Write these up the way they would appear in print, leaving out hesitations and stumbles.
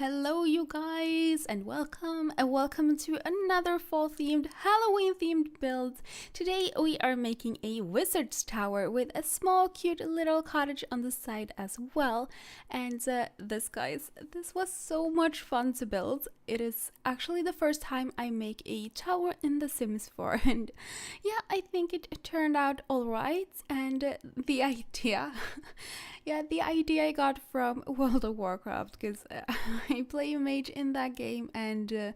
Hello you guys and welcome to another fall themed Halloween themed build. Today we are making a wizard's tower with a small cute little cottage on the side as well. And this was so much fun to build. It is actually the first time I make a tower in The Sims 4 and yeah, I think it turned out alright. And the idea the idea I got from World of Warcraft, because I play a mage in that game, and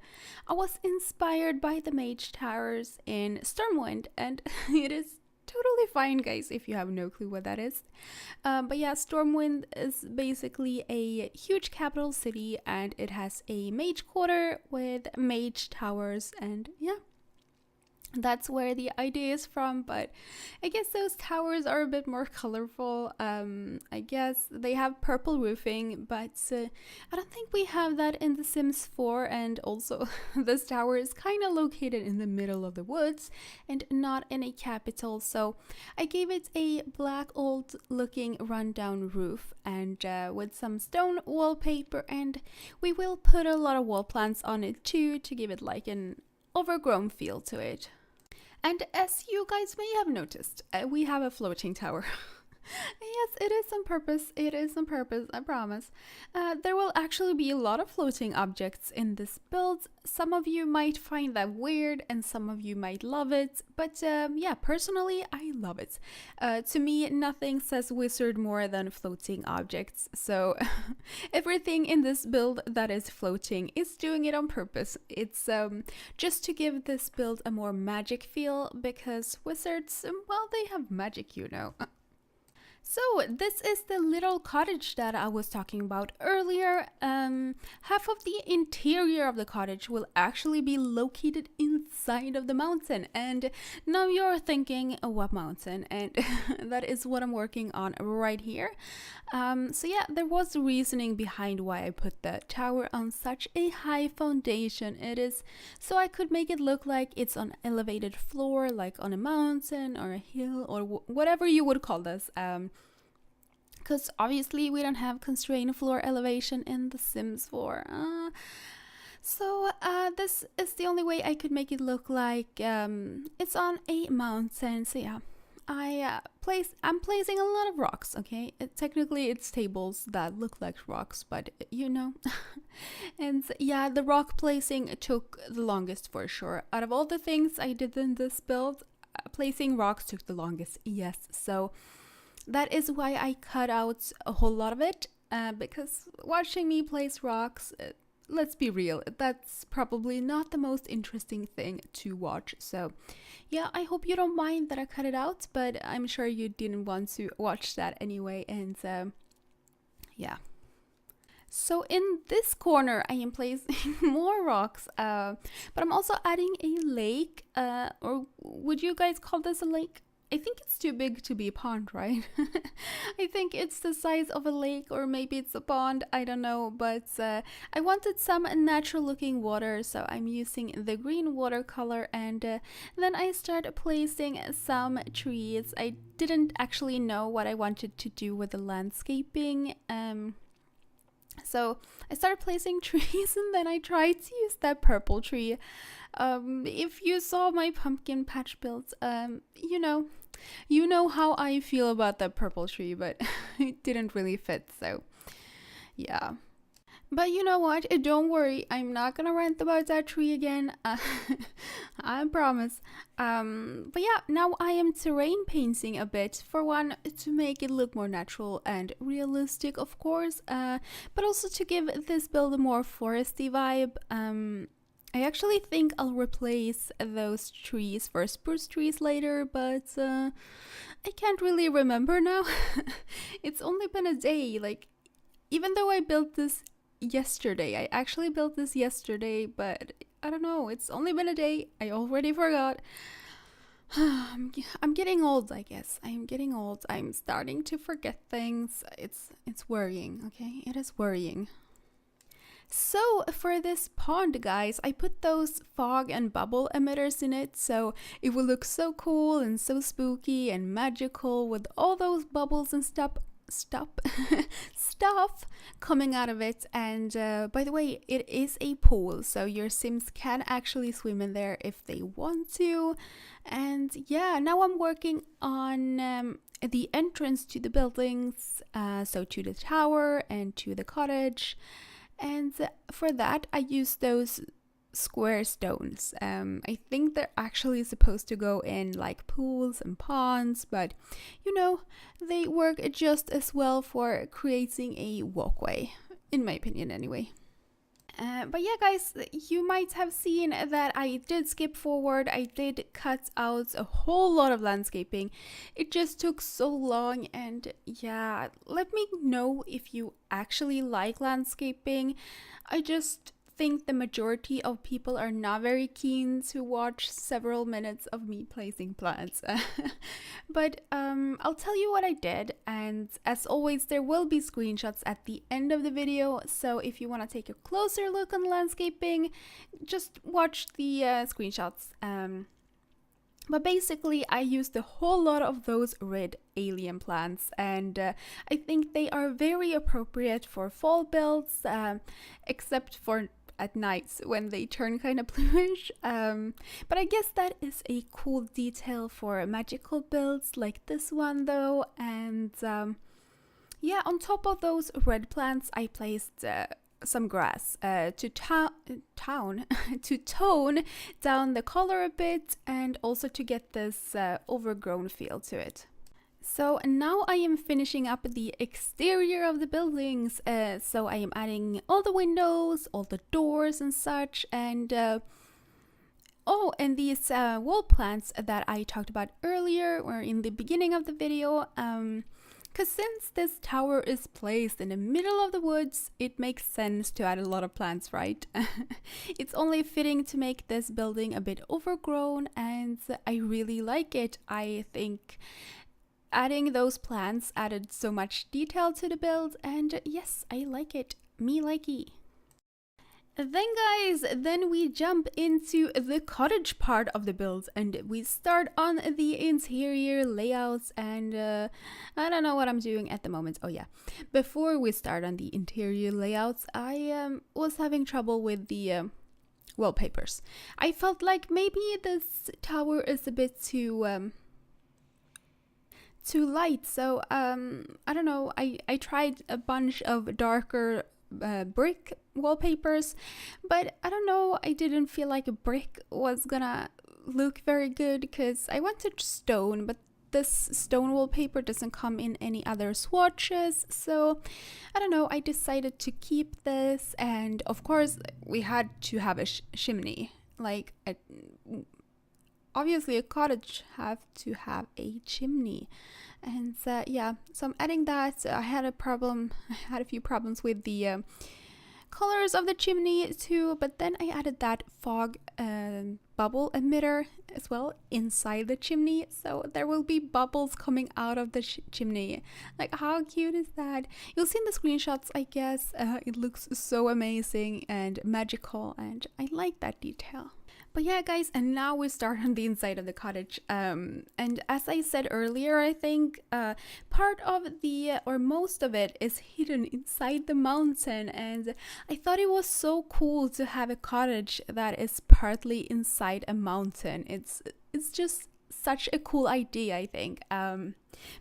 I was inspired by the mage towers in Stormwind, and it is totally fine, guys, if you have no clue what that is. But yeah, Stormwind is basically a huge capital city, and it has a mage quarter with mage towers, and yeah. That's where the idea is from, but I guess those towers are a bit more colorful. I guess they have purple roofing, but I don't think we have that in The Sims 4, and also this tower is kind of located in the middle of the woods and not in a capital, so I gave it a black old looking rundown roof and with some stone wallpaper, and we will put a lot of wall plants on it too to give it like an overgrown feel to it. And as you guys may have noticed, we have a floating tower. Yes, it is on purpose. It is on purpose, I promise. There will actually be a lot of floating objects in this build. Some of you might find that weird and some of you might love it. But yeah, personally, I love it. To me, nothing says wizard more than floating objects. So everything in this build that is floating is doing it on purpose. It's just to give this build a more magic feel, because wizards, well, they have magic, you know. So this is the little cottage that I was talking about earlier. Half of the interior of the cottage will actually be located inside of the mountain. And now you're thinking, oh, what mountain? And that is what I'm working on right here. So yeah, there was reasoning behind why I put the tower on such a high foundation. It is so I could make it look like it's on elevated floor, like on a mountain or a hill or whatever you would call this. Because obviously we don't have constrained floor elevation in The Sims 4. So this is the only way I could make it look like it's on a mountain. So yeah, I'm placing a lot of rocks, okay? Technically it's tables that look like rocks, but you know. And yeah, the rock placing took the longest for sure. Out of all the things I did in this build, placing rocks took the longest, yes. So that is why I cut out a whole lot of it, because watching me place rocks, let's be real, that's probably not the most interesting thing to watch. So yeah, I hope you don't mind that I cut it out, but I'm sure you didn't want to watch that anyway, and yeah. So in this corner I am placing more rocks, but I'm also adding a lake, or would you guys call this a lake? I think it's too big to be a pond, right? I think it's the size of a lake, or maybe it's a pond, I don't know, but I wanted some natural looking water, so I'm using the green watercolor, and then I started placing some trees. I didn't actually know what I wanted to do with the landscaping, so I started placing trees, and then I tried to use that purple tree. If you saw my pumpkin patch builds, you know how I feel about that purple tree, but it didn't really fit, so yeah. But you know what? Don't worry, I'm not gonna rant about that tree again. I promise. But yeah, now I am terrain painting a bit. For one, to make it look more natural and realistic, of course, but also to give this build a more foresty vibe. I actually think I'll replace those trees for spruce trees later, but I can't really remember now. It's only been a day, like, even though I built this yesterday. I actually built this yesterday, but I don't know, it's only been a day. I already forgot. I'm getting old, I guess. I'm getting old. I'm starting to forget things. It's worrying, okay? It is worrying. So for this pond, guys, I put those fog and bubble emitters in it, so it will look so cool and so spooky and magical with all those bubbles and stuff. stuff coming out of it. And by the way, it is a pool, so your Sims can actually swim in there if they want to. And yeah, now I'm working on the entrance to the buildings, so to the tower and to the cottage. And for that, I use those square stones. I think they're actually supposed to go in like pools and ponds, but you know, they work just as well for creating a walkway, in my opinion, anyway. But yeah, guys, you might have seen that I did skip forward. I did cut out a whole lot of landscaping. It just took so long, and yeah, let me know if you actually like landscaping. I just think the majority of people are not very keen to watch several minutes of me placing plants. But I'll tell you what I did, and as always there will be screenshots at the end of the video, so if you want to take a closer look on landscaping, just watch the screenshots. But basically, I used a whole lot of those red alien plants, and I think they are very appropriate for fall builds, except for at nights when they turn kind of bluish. But I guess that is a cool detail for magical builds like this one though. And yeah, on top of those red plants, I placed some grass to tone down the color a bit, and also to get this overgrown feel to it. So now I am finishing up the exterior of the buildings, so I am adding all the windows, all the doors and such, and oh, and these wall plants that I talked about earlier or in the beginning of the video, because since this tower is placed in the middle of the woods, it makes sense to add a lot of plants, right? It's only fitting to make this building a bit overgrown, and I really like it. I think adding those plants added so much detail to the build, and yes, I like it. Me likey. Then guys, we jump into the cottage part of the build, and we start on the interior layouts, and I don't know what I'm doing at the moment. Oh yeah, before we start on the interior layouts, I was having trouble with the wallpapers. I felt like maybe this tower is a bit too light, so I don't know, I tried a bunch of darker brick wallpapers, but I don't know, I didn't feel like a brick was gonna look very good because I wanted stone, but this stone wallpaper doesn't come in any other swatches, so I don't know, I decided to keep this. And of course we had to have a chimney, like obviously a cottage have to have a chimney. And yeah, so I'm adding that. I had a few problems with the colors of the chimney too, but then I added that fog bubble emitter as well inside the chimney, so there will be bubbles coming out of the chimney. Like, how cute is that? You'll see in the screenshots, I guess. It looks so amazing and magical, and I like that detail. But yeah, guys, and now we start on the inside of the cottage. And as I said earlier, I think part of the, or most of it, is hidden inside the mountain. And I thought it was so cool to have a cottage that is partly inside a mountain. It's just such a cool idea, I think.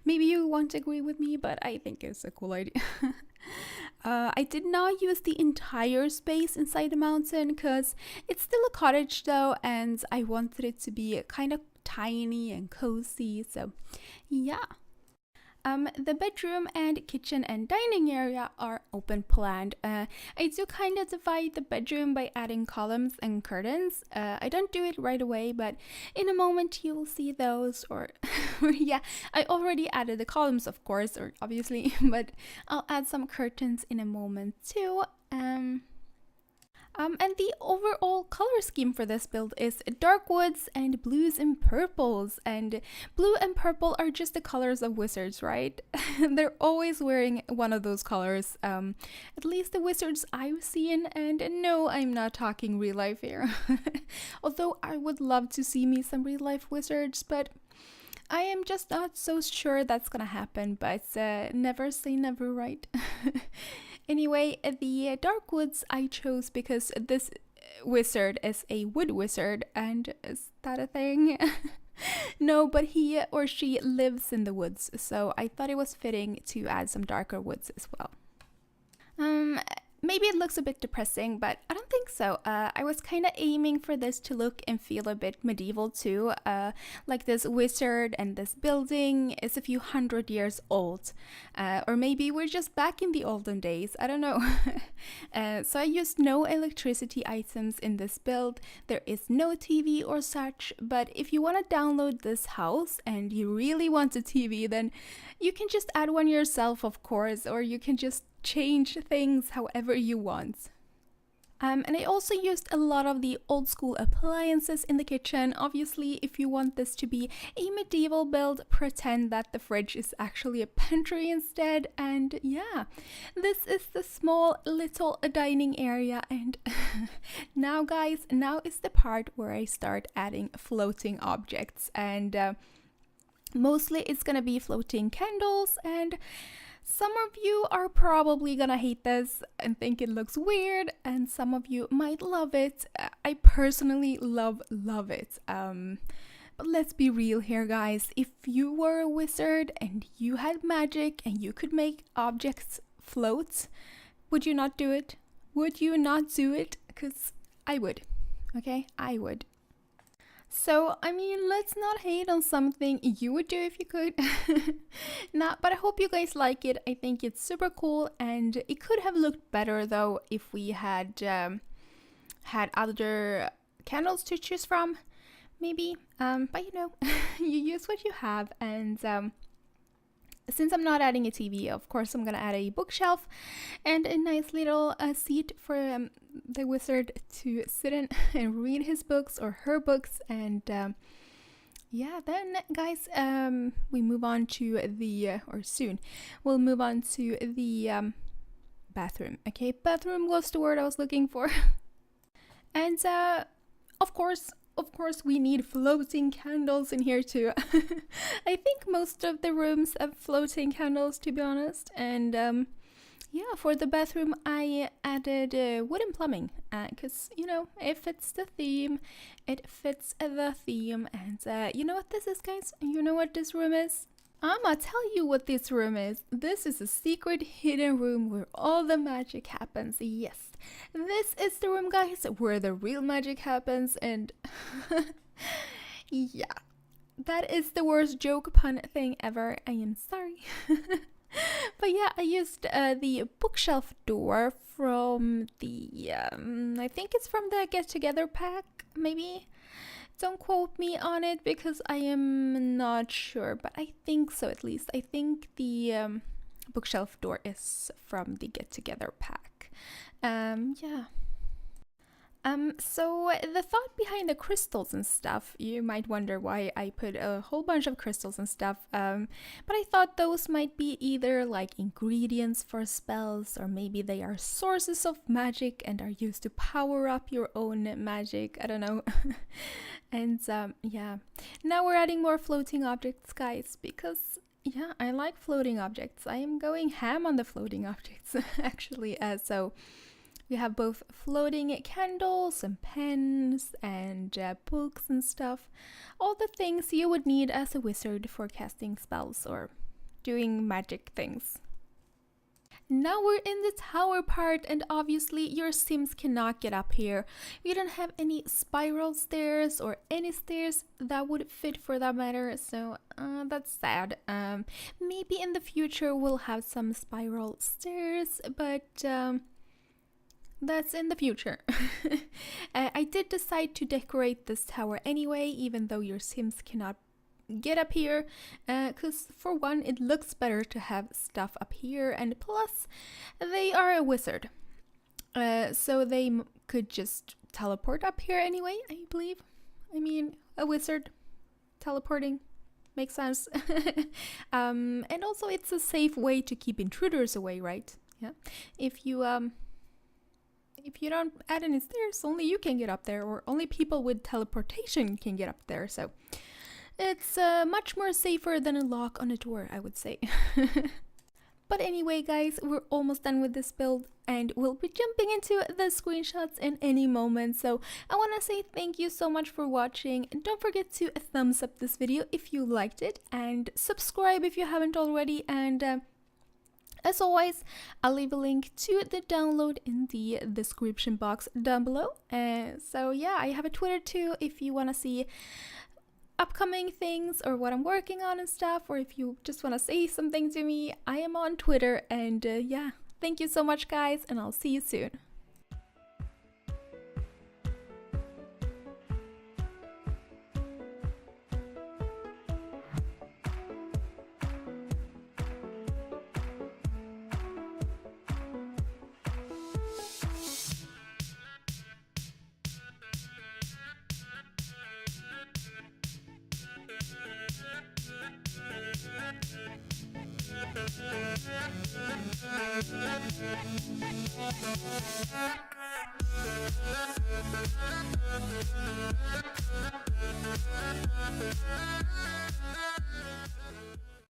Maybe you won't agree with me, but I think it's a cool idea. I did not use the entire space inside the mountain because it's still a cottage though, and I wanted it to be kind of tiny and cozy, so yeah. The bedroom and kitchen and dining area are open planned. I do kind of divide the bedroom by adding columns and curtains. I don't do it right away, but in a moment you will see those, or yeah, I already added the columns, of course, or obviously, but I'll add some curtains in a moment too. And the overall color scheme for this build is dark woods and blues and purples. And blue and purple are just the colors of wizards, right? They're always wearing one of those colors. At least the wizards I've seen. And no, I'm not talking real life here. Although I would love to see me some real life wizards, but I am just not so sure that's gonna happen, but never say never, right? Anyway, the dark woods I chose because this wizard is a wood wizard, and is that a thing? No, but he or she lives in the woods, so I thought it was fitting to add some darker woods as well. Um, Maybe it looks a bit depressing, but I don't think so. I was kind of aiming for this to look and feel a bit medieval too. Like this wizard and this building is a few hundred years old. Or maybe we're just back in the olden days. I don't know. So I used no electricity items in this build. There is no TV or such. But if you want to download this house and you really want a TV, then you can just add one yourself, of course, or you can just change things however you want. And I also used a lot of the old school appliances in the kitchen. Obviously, if you want this to be a medieval build, pretend that the fridge is actually a pantry instead. And yeah, this is the small little dining area. And now guys, now is the part where I start adding floating objects. And mostly it's gonna be floating candles, and some of you are probably gonna hate this and think it looks weird, and some of you might love it. I personally love it. But let's be real here, guys. If you were a wizard and you had magic and you could make objects float, would you not do it? Would you not do it? Because I would. Okay, I would. So, I mean, let's not hate on something you would do if you could. Nah, but I hope you guys like it. I think it's super cool, and it could have looked better though if we had had other candles to choose from, maybe. But you know, you use what you have, and since I'm not adding a TV, of course I'm gonna add a bookshelf and a nice little seat for the wizard to sit in and read his books or her books. And yeah, then guys, we move on to the, or soon, we'll move on to the bathroom. Okay, bathroom was the word I was looking for. And of course, we need floating candles in here too. I think most of the rooms have floating candles, to be honest. And yeah, for the bathroom, I added wooden plumbing because, you know, it fits the theme. It fits the theme. And you know what this is, guys? You know what this room is? I'ma tell you what this room is. This is a secret hidden room where all the magic happens. Yes, this is the room, guys, where the real magic happens. And yeah, that is the worst joke pun thing ever. I am sorry. But yeah, I used the bookshelf door from the, I think it's from the Get Together pack, maybe? Don't quote me on it because I am not sure, but I think so at least. I think the bookshelf door is from the Get Together pack. Yeah. So the thought behind the crystals and stuff, you might wonder why I put a whole bunch of crystals and stuff, but I thought those might be either like ingredients for spells, or maybe they are sources of magic and are used to power up your own magic, I don't know. And yeah, now we're adding more floating objects, guys, because yeah, I like floating objects. I am going ham on the floating objects, actually, so we have both floating candles and pens and books and stuff. All the things you would need as a wizard for casting spells or doing magic things. Now we're in the tower part, and obviously your Sims cannot get up here. We don't have any spiral stairs or any stairs that would fit for that matter, so that's sad. Maybe in the future we'll have some spiral stairs, but that's in the future. I did decide to decorate this tower anyway, even though your Sims cannot get up here, because for one, it looks better to have stuff up here, and plus they are a wizard, so they could just teleport up here anyway, I believe. I mean, a wizard teleporting makes sense. And also it's a safe way to keep intruders away, right? Yeah, if you don't add any stairs, only you can get up there, or only people with teleportation can get up there. So It's much more safer than a lock on a door, I would say. But anyway, guys, we're almost done with this build and we'll be jumping into the screenshots in any moment. So I want to say thank you so much for watching, and don't forget to thumbs up this video if you liked it, and subscribe if you haven't already. And as always, I'll leave a link to the download in the description box down below. So yeah, I have a Twitter too if you want to see upcoming things or what I'm working on and stuff, or if you just want to say something to me, I am on Twitter. And yeah, thank you so much, guys, and I'll see you soon.